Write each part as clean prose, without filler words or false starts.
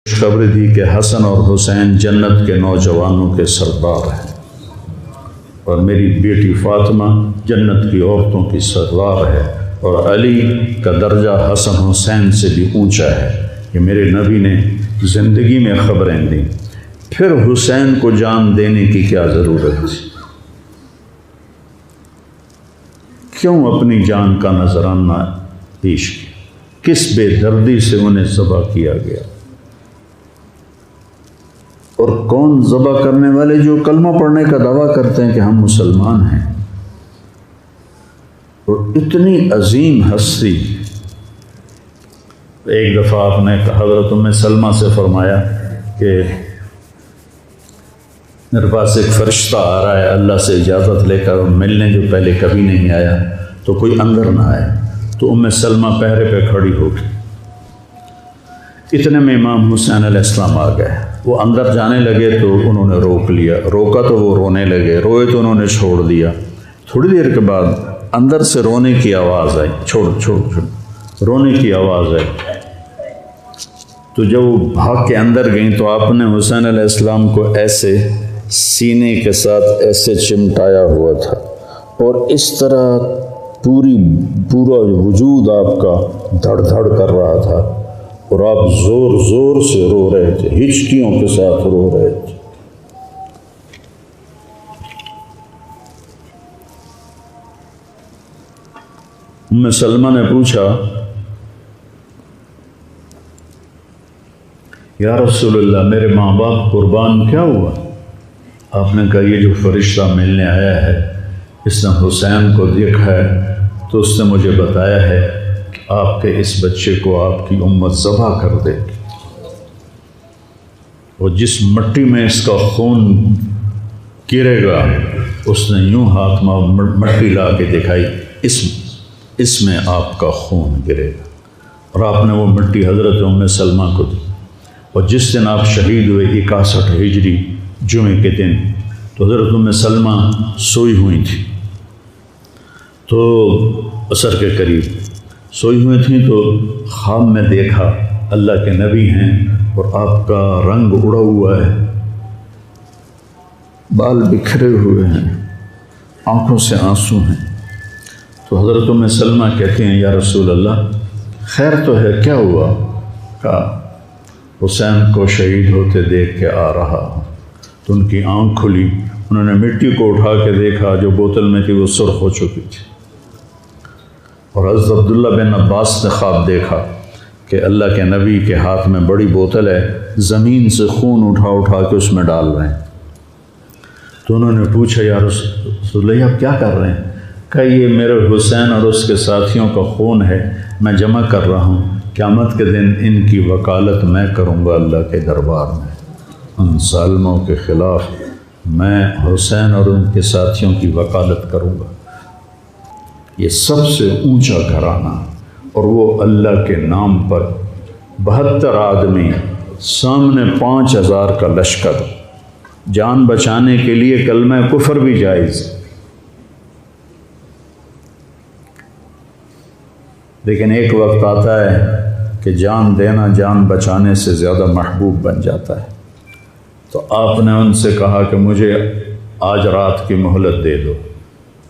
خبر دی کہ حسن اور حسین جنت کے نوجوانوں کے سردار ہیں اور میری بیٹی فاطمہ جنت کی عورتوں کی سردار ہے، اور علی کا درجہ حسن حسین سے بھی اونچا ہے۔ کہ میرے نبی نے زندگی میں خبریں دیں، پھر حسین کو جان دینے کی کیا ضرورت تھی؟ کیوں اپنی جان کا نذرانہ پیش کیا؟ کس بے دردی سے انہیں ذبح کیا گیا؟ اور کون ذبح کرنے والے جو کلمہ پڑھنے کا دعویٰ کرتے ہیں کہ ہم مسلمان ہیں، اور اتنی عظیم ہستی۔ ایک دفعہ آپ نے حضرت ام سلمہ سے فرمایا کہ میرے پاس ایک فرشتہ آ رہا ہے اللہ سے اجازت لے کر، ملنے جو پہلے کبھی نہیں آیا، تو کوئی اندر نہ آئے۔ تو ام سلمہ پہرے پہ کھڑی ہو گئی۔ اتنے میں امام حسین علیہ السلام آ گئے۔ وہ اندر جانے لگے تو انہوں نے روک لیا، روکا تو وہ رونے لگے، روئے تو انہوں نے چھوڑ دیا۔ تھوڑی دیر کے بعد اندر سے رونے کی آواز آئی، چھوڑ رونے کی آواز آئی۔ تو جب وہ بھاگ کے اندر گئیں تو آپ نے حسین علیہ السلام کو ایسے سینے کے ساتھ ایسے چمٹایا ہوا تھا، اور اس طرح پورا وجود آپ کا دھڑ دھڑ کر رہا تھا، اور آپ زور زور سے رو رہے تھے، ہچکیوں کے ساتھ رو رہے تھے۔ ام سلمہ نے پوچھا، یا رسول اللہ میرے ماں باپ قربان کیا ہوا؟ آپ نے کہا یہ جو فرشتہ ملنے آیا ہے اس نے حسین کو دیکھا ہے، تو اس نے مجھے بتایا ہے کہ آپ کے اس بچے کو آپ کی امت ذبح کر دے گی، اور جس مٹی میں اس کا خون گرے گا اس نے یوں ہاتھ میں مٹی لا کے دکھائی، اس میں آپ کا خون گرے گا، اور آپ نے وہ مٹی حضرت ام سلمہ کو دی۔ اور جس دن آپ شہید ہوئے 61 ہجری جمعے کے دن، تو حضرت ام سلمہ سوئی ہوئی تھی، تو عصر کے قریب سوئی ہوئی تھیں، تو خواب میں دیکھا اللہ کے نبی ہیں اور آپ کا رنگ اڑا ہوا ہے، بال بکھرے ہوئے ہیں، آنکھوں سے آنسو ہیں۔ تو حضرت ام سلمہ کہتے ہیں یا رسول اللہ خیر تو ہے، کیا ہوا؟ کہا حسین کو شہید ہوتے دیکھ کے آ رہا ہوں۔ تو ان کی آنکھ کھلی، انہوں نے مٹی کو اٹھا کے دیکھا، جو بوتل میں تھی وہ سرخ ہو چکی تھی، اور حضرت عبداللہ بن عباس نے خواب دیکھا کہ اللہ کے نبی کے ہاتھ میں بڑی بوتل ہے، زمین سے خون اٹھا کے اس میں ڈال رہے ہیں۔ تو انہوں نے پوچھا یا رسول اللہ آپ کیا کر رہے ہیں؟ کہ یہ میرے حسین اور اس کے ساتھیوں کا خون ہے، میں جمع کر رہا ہوں، قیامت کے دن ان کی وکالت میں کروں گا اللہ کے دربار میں، ان ظالموں کے خلاف میں حسین اور ان کے ساتھیوں کی وکالت کروں گا۔ یہ سب سے اونچا گھرانہ، اور وہ اللہ کے نام پر 72 آدمی، سامنے 5000 کا لشکر، جان بچانے کے لیے کلمہ کفر بھی جائز، لیکن ایک وقت آتا ہے کہ جان دینا جان بچانے سے زیادہ محبوب بن جاتا ہے۔ تو آپ نے ان سے کہا کہ مجھے آج رات کی مہلت دے دو۔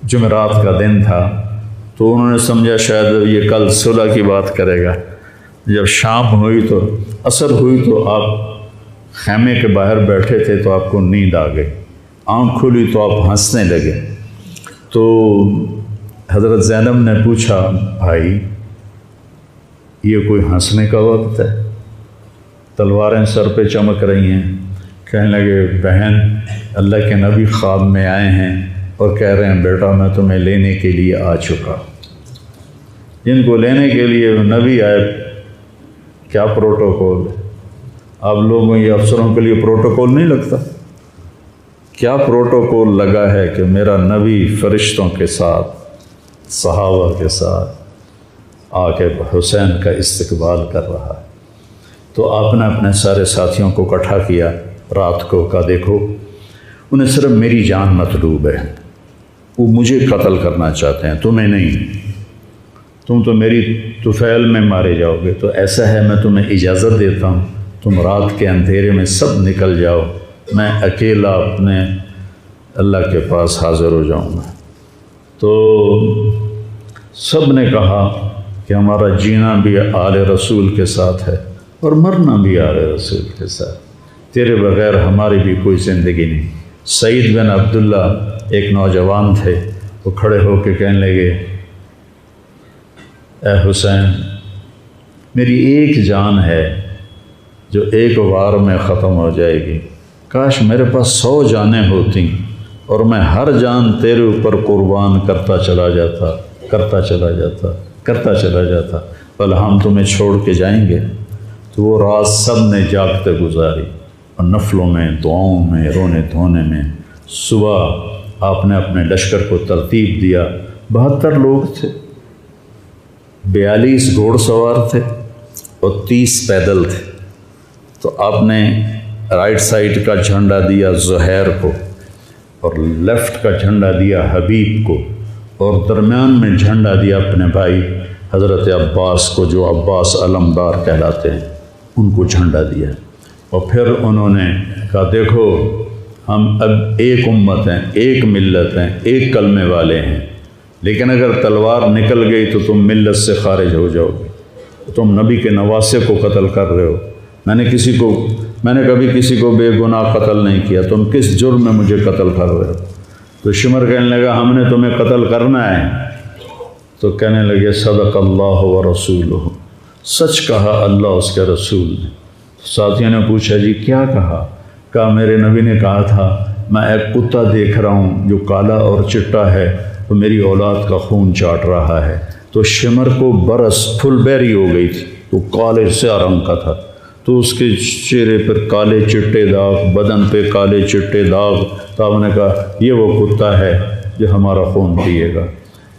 جمعرات کا دن تھا، تو انہوں نے سمجھا شاید یہ کل صلح کی بات کرے گا۔ جب شام ہوئی تو عصر ہوئی تو آپ خیمے کے باہر بیٹھے تھے، تو آپ کو نیند آ گئی، آنکھ کھلی تو آپ ہنسنے لگے۔ تو حضرت زینب نے پوچھا بھائی یہ کوئی ہنسنے کا وقت ہے؟ تلواریں سر پہ چمک رہی ہیں۔ کہنے لگے بہن اللہ کے نبی خواب میں آئے ہیں اور کہہ رہے ہیں بیٹا میں تمہیں لینے کے لیے آ چکا۔ جن کو لینے کے لیے نبی آئے، کیا پروٹوکول ہے؟ آپ لوگوں یہ افسروں کے لیے پروٹوکول نہیں لگتا؟ کیا پروٹوکول لگا ہے کہ میرا نبی فرشتوں کے ساتھ، صحابہ کے ساتھ آ کے حسین کا استقبال کر رہا ہے۔ تو آپ نے اپنے سارے ساتھیوں کو اکٹھا کیا رات کو، کہا دیکھو انہیں صرف میری جان مطلوب ہے، وہ مجھے قتل کرنا چاہتے ہیں، تمہیں نہیں، تم تو میری طفیل میں مارے جاؤ گے، تو ایسا ہے میں تمہیں اجازت دیتا ہوں تم رات کے اندھیرے میں سب نکل جاؤ، میں اکیلا اپنے اللہ کے پاس حاضر ہو جاؤں گا۔ تو سب نے کہا کہ ہمارا جینا بھی آل رسول کے ساتھ ہے اور مرنا بھی آل رسول کے ساتھ، تیرے بغیر ہماری بھی کوئی زندگی نہیں۔ سعید بن عبداللہ ایک نوجوان تھے، وہ کھڑے ہو کے کہنے لگے، اے حسین، میری ایک جان ہے جو ایک وار میں ختم ہو جائے گی، کاش میرے پاس 100 جانیں ہوتیں اور میں ہر جان تیرے اوپر قربان کرتا چلا جاتا، بل ہم تمہیں چھوڑ کے جائیں گے۔ تو وہ رات سب نے جاگتے گزاری اور نفلوں میں، دعاؤں میں، رونے دھونے میں۔ صبح آپ نے اپنے لشکر کو ترتیب دیا، 72 لوگ تھے، 42 گھوڑ سوار تھے اور 30 پیدل تھے۔ تو آپ نے رائٹ سائڈ کا جھنڈا دیا زہیر کو اور لیفٹ کا جھنڈا دیا حبیب کو، اور درمیان میں جھنڈا دیا اپنے بھائی حضرت عباس کو، جو عباس علمدار کہلاتے ہیں، ان کو جھنڈا دیا۔ اور پھر انہوں نے کہا، دیکھو ہم اب ایک امت ہیں، ایک ملت ہیں، ایک کلمے والے ہیں، لیکن اگر تلوار نکل گئی تو تم ملت سے خارج ہو جاؤ گے، تم نبی کے نواسے کو قتل کر رہے ہو، میں نے کبھی کسی کو بے گناہ قتل نہیں کیا، تم کس جرم میں مجھے قتل کر رہے ہو؟ تو شمر کہنے لگا، ہم نے تمہیں قتل کرنا ہے۔ تو کہنے لگے، صدق اللہ و رسولہ، سچ کہا اللہ اس کے رسول نے۔ ساتھیوں نے پوچھا، جی کیا کہا؟ کہا، میرے نبی نے کہا تھا، میں ایک کتا دیکھ رہا ہوں جو کالا اور چٹا ہے، تو میری اولاد کا خون چاٹ رہا ہے۔ تو شمر کو برس پھل بیری ہو گئی تھی، تو کالے سیاہ رنگ کا تھا، تو اس کے چہرے پر کالے چٹے داغ، بدن پہ کالے چٹے داغ۔ تو آپ نے کہا، یہ وہ کتا ہے جو ہمارا خون پیے گا۔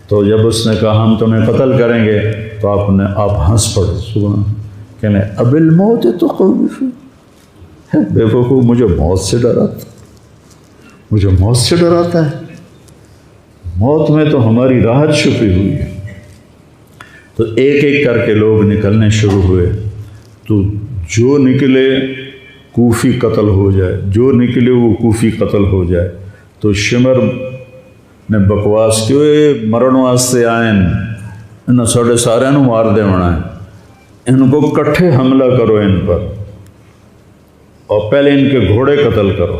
تو جب اس نے کہا ہم تمہیں قتل کریں گے، تو آپ ہنس پڑے، سبحان، کہنے اب الموت تو خوف ہے، بے وقوف، مجھے موت سے ڈراتا ہے، موت میں تو ہماری راحت چھپی ہوئی ہے۔ تو ایک ایک کر کے لوگ نکلنے شروع ہوئے، تو جو نکلے کوفی قتل ہو جائے، جو نکلے وہ کوفی قتل ہو جائے۔ تو شمر نے بکواس کی، مرن واسطے آئے انہوں ساڑھے سارے نو مار دے ہونا ہے، ان کو کٹھے حملہ کرو ان پر، اور پہلے ان کے گھوڑے قتل کرو۔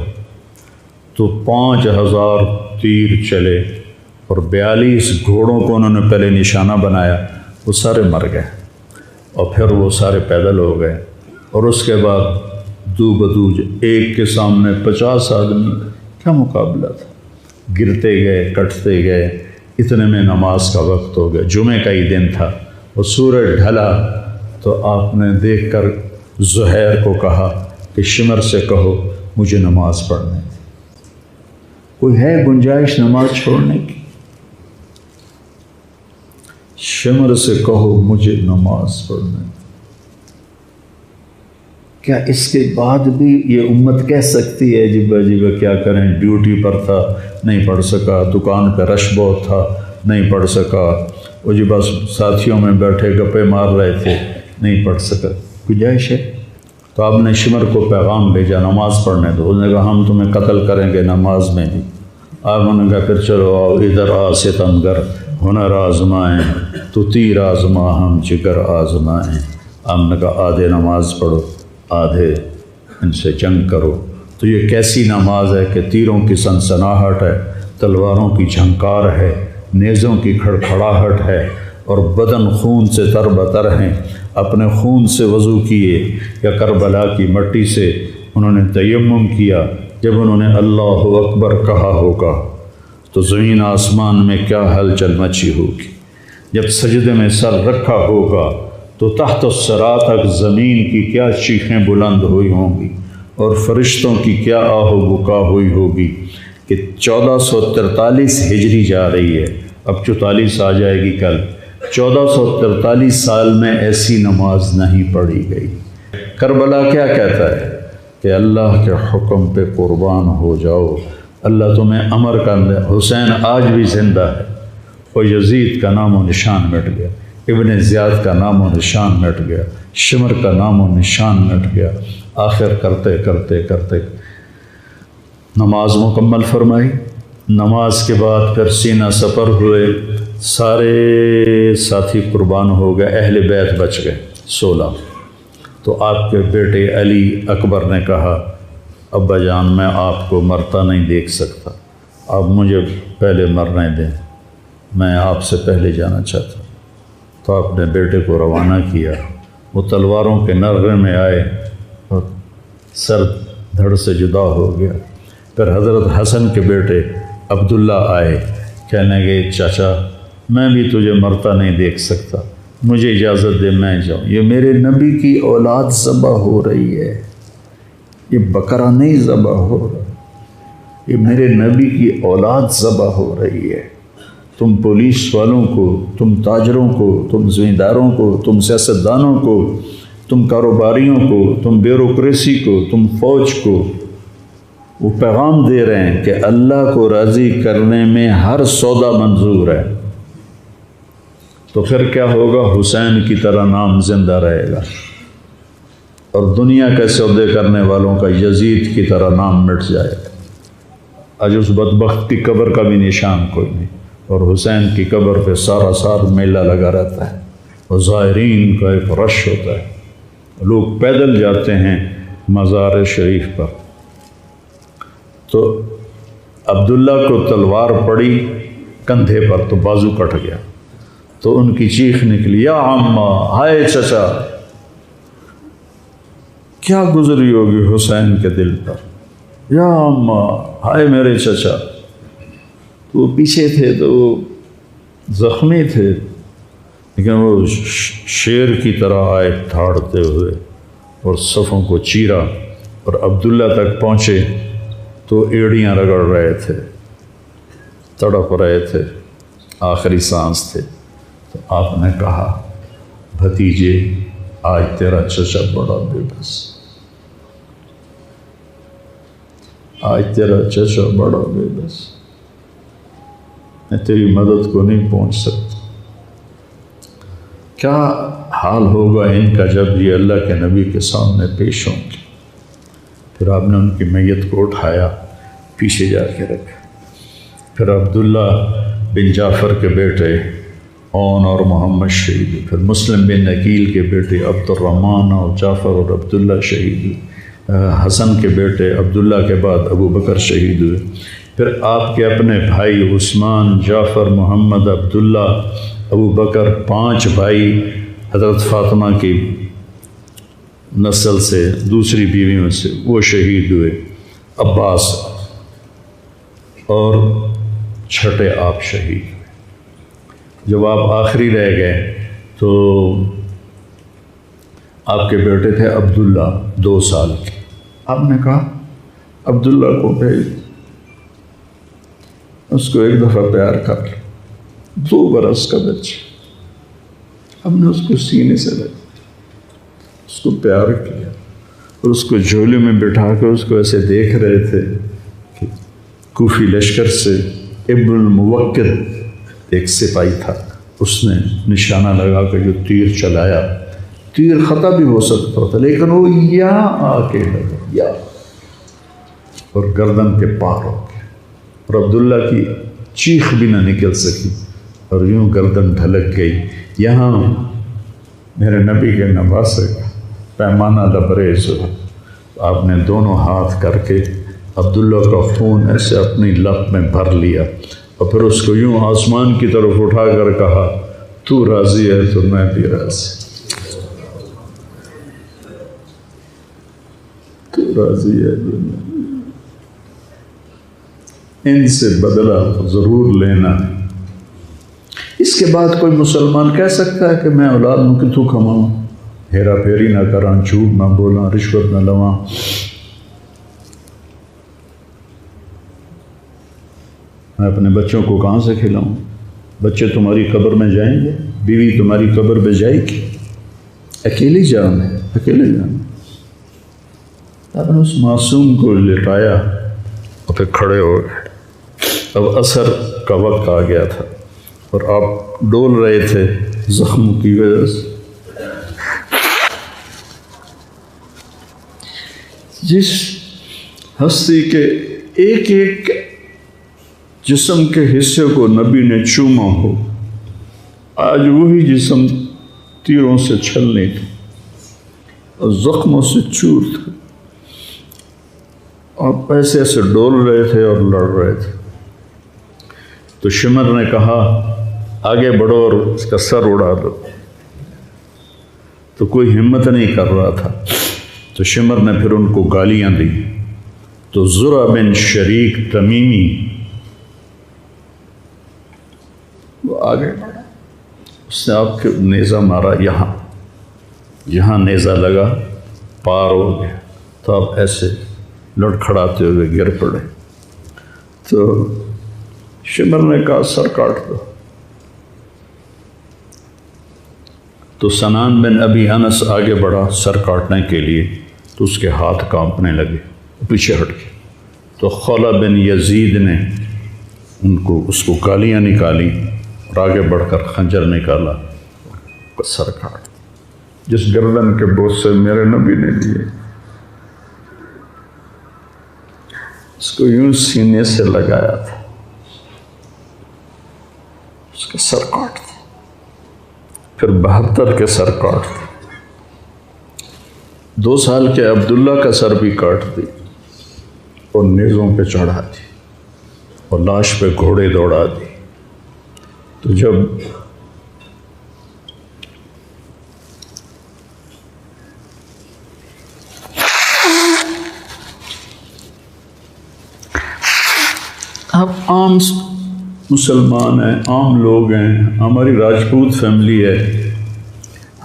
تو 5000 تیر چلے اور 42 گھوڑوں کو انہوں نے پہلے نشانہ بنایا، وہ سارے مر گئے، اور پھر وہ سارے پیدل ہو گئے۔ اور اس کے بعد دو بدو ایک کے سامنے 50 آدمی، کیا مقابلہ تھا، گرتے گئے، کٹتے گئے، اتنے میں نماز کا وقت ہو گیا، جمعہ کا ہی دن تھا، اور سورج ڈھلا۔ تو آپ نے دیکھ کر زہیر کو کہا کہ شمر سے کہو مجھے نماز پڑھنے دے، کوئی ہے گنجائش نماز چھوڑنے کی؟ شمر سے کہو مجھے نماز پڑھنے دے۔ کیا اس کے بعد بھی یہ امت کہہ سکتی ہے جی کیا کریں، ڈیوٹی پر تھا نہیں پڑھ سکا، دکان پہ رش بہت تھا نہیں پڑھ سکا، وہ جی بس ساتھیوں میں بیٹھے گپے مار رہے تھے نہیں پڑھ سکا، گنجائش ہے؟ تو آپ نے شمر کو پیغام بھیجا نماز پڑھنے دو، انہوں نے کہا ہم تمہیں قتل کریں گے نماز میں بھی۔ آپ نے کہا پھر چلو آؤ ادھر آ ستمگر، ہنر آزمائیں تو تیر آزما ہم جگر آزمائیں۔ آپ نے کہا آدھے نماز پڑھو، آدھے ان سے جنگ کرو۔ تو یہ کیسی نماز ہے کہ تیروں کی سنسناہٹ ہے، تلواروں کی جھنکار ہے، نیزوں کی کھڑکھڑاہٹ ہے، اور بدن خون سے تر بتر ہیں۔ اپنے خون سے وضو کیے یا کربلا کی مٹی سے انہوں نے تیمم کیا۔ جب انہوں نے اللہ اکبر کہا ہوگا تو زمین آسمان میں کیا ہلچل مچی ہوگی، جب سجدے میں سر رکھا ہوگا تو تحت الثری تک زمین کی کیا چیخیں بلند ہوئی ہوں گی، اور فرشتوں کی کیا آہ و بکا ہوئی ہوگی کہ 1443 ہجری جا رہی ہے، اب 44 آ جائے گی کل، 1443 سال میں ایسی نماز نہیں پڑھی گئی۔ کربلا کیا کہتا ہے کہ اللہ کے حکم پہ قربان ہو جاؤ، اللہ تمہیں امر کر دے۔ حسین آج بھی زندہ ہے، اور یزید کا نام و نشان مٹ گیا۔ ابن زیاد کا نام و نشان مٹ گیا، شمر کا نام و نشان مٹ گیا۔ آخر کرتے کرتے کرتے نماز مکمل فرمائی۔ نماز کے بعد پھر سینہ سفر ہوئے، سارے ساتھی قربان ہو گئے، اہل بیت بچ گئے 16۔ تو آپ کے بیٹے علی اکبر نے کہا ابا جان میں آپ کو مرتا نہیں دیکھ سکتا، آپ مجھے پہلے مرنے دیں، میں آپ سے پہلے جانا چاہتا ہوں۔ تو آپ نے بیٹے کو روانہ کیا، وہ تلواروں کے نغمے میں آئے اور سر دھڑ سے جدا ہو گیا۔ پھر حضرت حسن کے بیٹے عبداللہ آئے، کہنے لگے چاچا میں بھی تجھے مرتا نہیں دیکھ سکتا، مجھے اجازت دے میں جاؤں، یہ میرے نبی کی اولاد ذبح ہو رہی ہے، یہ بکرا نہیں ذبح ہو رہا، یہ میرے نبی کی اولاد ذبح ہو رہی ہے۔ تم پولیس والوں کو، تم تاجروں کو، تم زمینداروں کو، تم سیاستدانوں کو، تم کاروباریوں کو، تم بیوروکریسی کو، تم فوج کو وہ پیغام دے رہے ہیں کہ اللہ کو راضی کرنے میں ہر سودا منظور ہے، تو پھر کیا ہوگا؟ حسین کی طرح نام زندہ رہے گا، اور دنیا کے سودے کرنے والوں کا یزید کی طرح نام مٹ جائے گا۔ آج اس بدبخت کی قبر کا بھی نشان کوئی نہیں، اور حسین کی قبر پہ سارا سال میلہ لگا رہتا ہے، اور زائرین کا ایک رش ہوتا ہے، لوگ پیدل جاتے ہیں مزار شریف پر۔ تو عبداللہ کو تلوار پڑی کندھے پر تو بازو کٹ گیا، تو ان کی چیخ نکلی یا عمّا، ہائے چچا، کیا گزری ہوگی حسین کے دل پر، یا عمّا، ہائے میرے چچا۔ تو وہ پیچھے تھے تو وہ زخمی تھے، لیکن وہ شیر کی طرح آئے دھاڑتے ہوئے اور صفوں کو چیرا، اور عبداللہ تک پہنچے تو ایڑیاں رگڑ رہے تھے، تڑپ رہے تھے، آخری سانس تھے۔ تو آپ نے کہا بھتیجے آج تیرا چچا بڑا بے بس، آج تیرا چچا بڑا بے بس، میں تیری مدد کو نہیں پہنچ سکتا۔ کیا حال ہوگا ان کا جب یہ اللہ کے نبی کے سامنے پیش ہوں گے۔ پھر آپ نے ان کی میت کو اٹھایا، پیچھے جا کے رکھا۔ پھر عبداللہ بن جعفر کے بیٹے اون اور محمد شہید ہوئے، پھر مسلم بن عقیل کے بیٹے عبد الرحمن اور جعفر اور عبداللہ شہید ہوئے، حسن کے بیٹے عبداللہ کے بعد ابو بکر شہید ہوئے۔ پھر آپ کے اپنے بھائی عثمان، جعفر، محمد، عبداللہ، ابو بکر، 5 بھائی حضرت فاطمہ کی نسل سے، دوسری بیویوں سے، وہ شہید ہوئے، عباس، اور چھٹے آپ شہید ہوئے۔ جب آپ آخری رہ گئے تو آپ کے بیٹے تھے عبداللہ 2 سال کے، آپ نے کہا عبداللہ کو بھیج، اس کو ایک دفعہ پیار کر لیا، 2 برس کا بچہ، ہم نے اس کو سینے سے لگا، اس کو پیار کیا، اور اس کو جھولے میں بٹھا کے اس کو ایسے دیکھ رہے تھے کہ کوفی لشکر سے ابن الموکل ایک سپاہی تھا، اس نے نشانہ لگا کے جو تیر چلایا، تیر خطا بھی ہو سکتا تھا، لیکن وہ یہاں آ کے لگا، یا اور گردن کے پار ہو گیا، اور عبداللہ کی چیخ بھی نہ نکل سکی، اور یوں گردن ڈھلک گئی۔ یہاں میرے نبی کے نواسے کا پیمانہ لبریز ہوا، آپ نے دونوں ہاتھ کر کے عبداللہ کا خون ایسے اپنی لپ میں بھر لیا، اور پھر اس کو یوں آسمان کی طرف اٹھا کر کہا تو راضی ہے تو میں بھی راضی، تو راضی ہے تو میں، ان سے بدلہ ضرور لینا۔ اس کے بعد کوئی مسلمان کہہ سکتا ہے کہ میں اولاد نو کتوں کھماؤں، ہیرا پھیری نہ کراں، جھوٹ نہ بولاں، رشوت نہ لواں، میں اپنے بچوں کو کہاں سے کھلاؤں؟ بچے تمہاری قبر میں جائیں گے، بیوی تمہاری قبر پہ جائے گی، اکیلی جان ہے، اکیلے جان۔ آپ نے اس معصوم کو لٹایا اور پھر کھڑے ہو گئے۔ اب عصر کا وقت آ گیا تھا اور آپ ڈول رہے تھے زخم کی وجہ سے۔ جس ہستی کے ایک ایک جسم کے حصے کو نبی نے چوما ہو، آج وہی جسم تیروں سے چھلنی تھی اور زخموں سے چور تھا، اور ایسے ایسے ڈول رہے تھے اور لڑ رہے تھے۔ تو شمر نے کہا آگے بڑھو اور اس کا سر اڑا دو، تو کوئی ہمت نہیں کر رہا تھا۔ تو شمر نے پھر ان کو گالیاں دی۔ تو زرع بن شریک تمیمی وہ آگے بڑھا، اس نے آپ کے نیزہ مارا، یہاں نیزہ لگا، پار ہو گیا، تو آپ ایسے لڑکھڑاتے ہوئے گر پڑے۔ تو شمر نے کہا سر کاٹ دو۔ تو سنان بن ابی انس آگے بڑھا سر کاٹنے کے لیے، تو اس کے ہاتھ کانپنے لگے، پیچھے ہٹ گئے۔ تو خولہ بن یزید نے اس کو گالیاں نکالی اور آگے بڑھ کر خنجر نکالا، سر کاٹ، جس گردن کے بوسے میرے نبی نے لیے، اس کو یوں سینے سے لگایا تھا، اس کا سر کاٹ دیا۔ پھر 72 کے سر کاٹ دی، 2 سال کے عبداللہ کا سر بھی کاٹ دی اور نیزوں پہ چڑھا دی اور لاش پہ گھوڑے دوڑا دی۔ تو جب اب عام مسلمان ہیں، عام لوگ ہیں، ہماری راجپوت فیملی ہے،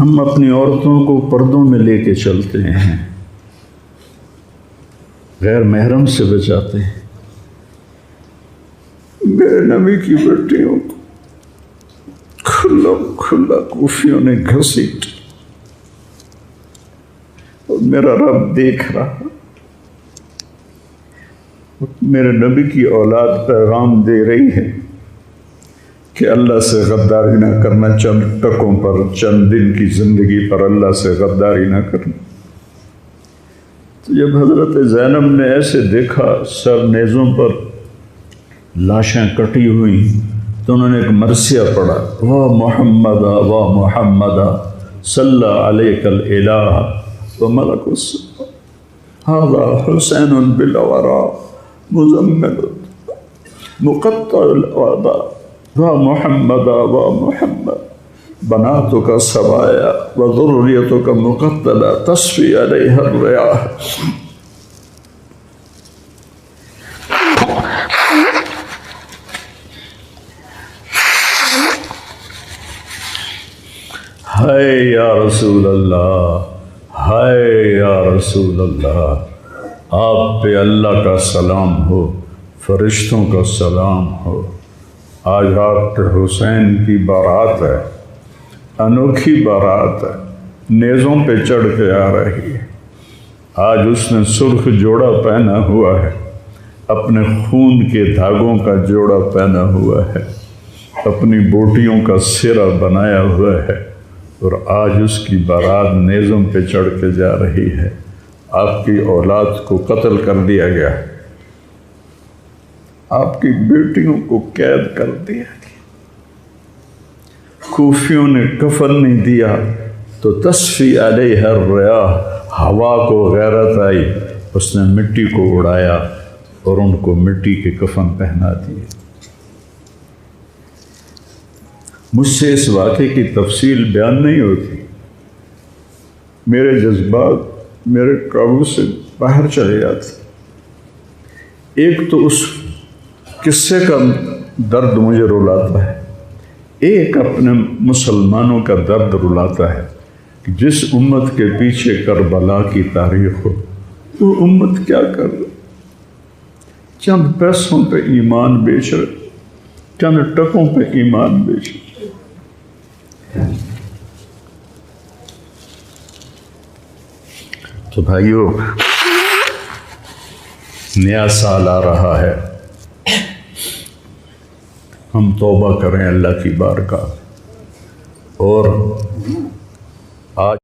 ہم اپنی عورتوں کو پردوں میں لے کے چلتے ہیں، غیر محرم سے بچاتے ہیں۔ میرے نبی کی بیٹیوں کو کھلا کوفیوں نے گھسیٹ، اور میرا رب دیکھ رہا، میرے نبی کی اولاد پیغام دے رہی ہے کہ اللہ سے غداری نہ کرنا، چند ٹکوں پر، چند دن کی زندگی پر اللہ سے غداری نہ کرنا۔ تو جب حضرت زینب نے ایسے دیکھا سر نیزوں پر لاشیں کٹی ہوئی، تو انہوں نے ایک مرثیہ پڑھا، وا محمدا وا محمدا صلی علیک الالہ وملک السماء ھذا حسین بالورا مزمل مقطع الاعضاء وا محمدا وا محمد بناتک سبایا وذریتک مقتلہ تصفی علیہ الریاح۔ ہائے یا رسول اللہ، ہائے یا رسول اللہ، آپ پہ اللہ کا سلام ہو، فرشتوں کا سلام ہو۔ آج آپ کے حسین کی بارات ہے، انوکھی بارات ہے، نیزوں پہ چڑھ کے آ رہی ہے۔ آج اس نے سرخ جوڑا پہنا ہوا ہے، اپنے خون کے دھاگوں کا جوڑا پہنا ہوا ہے، اپنی بوٹیوں کا سرہ بنایا ہوا ہے، اور آج اس کی بارات نیزوں پہ چڑھ کے جا رہی ہے۔ آپ کی اولاد کو قتل کر دیا گیا، آپ کی بیٹیوں کو قید کر دیا گیا، کوفیوں نے کفن نہیں دیا، تو تصفی علیہ الریاح، ہوا کو غیرت آئی، اس نے مٹی کو اڑایا اور ان کو مٹی کے کفن پہنا دیے۔ مجھ سے اس واقعے کی تفصیل بیان نہیں ہوتی، میرے جذبات میرے قابو سے باہر چلے جاتے۔ ایک تو اس قصے کا درد مجھے رلاتا ہے، ایک اپنے مسلمانوں کا درد رلاتا ہے کہ جس امت کے پیچھے کربلا کی تاریخ ہو، وہ امت کیا کر رہی؟ چند پیسوں پہ ایمان بیچ رہے، چند ٹکوں پہ ایمان بیچ رہے۔ تو بھائیو، نیا سال آ رہا ہے، ہم توبہ کریں اللہ کی بارگاہ، اور آج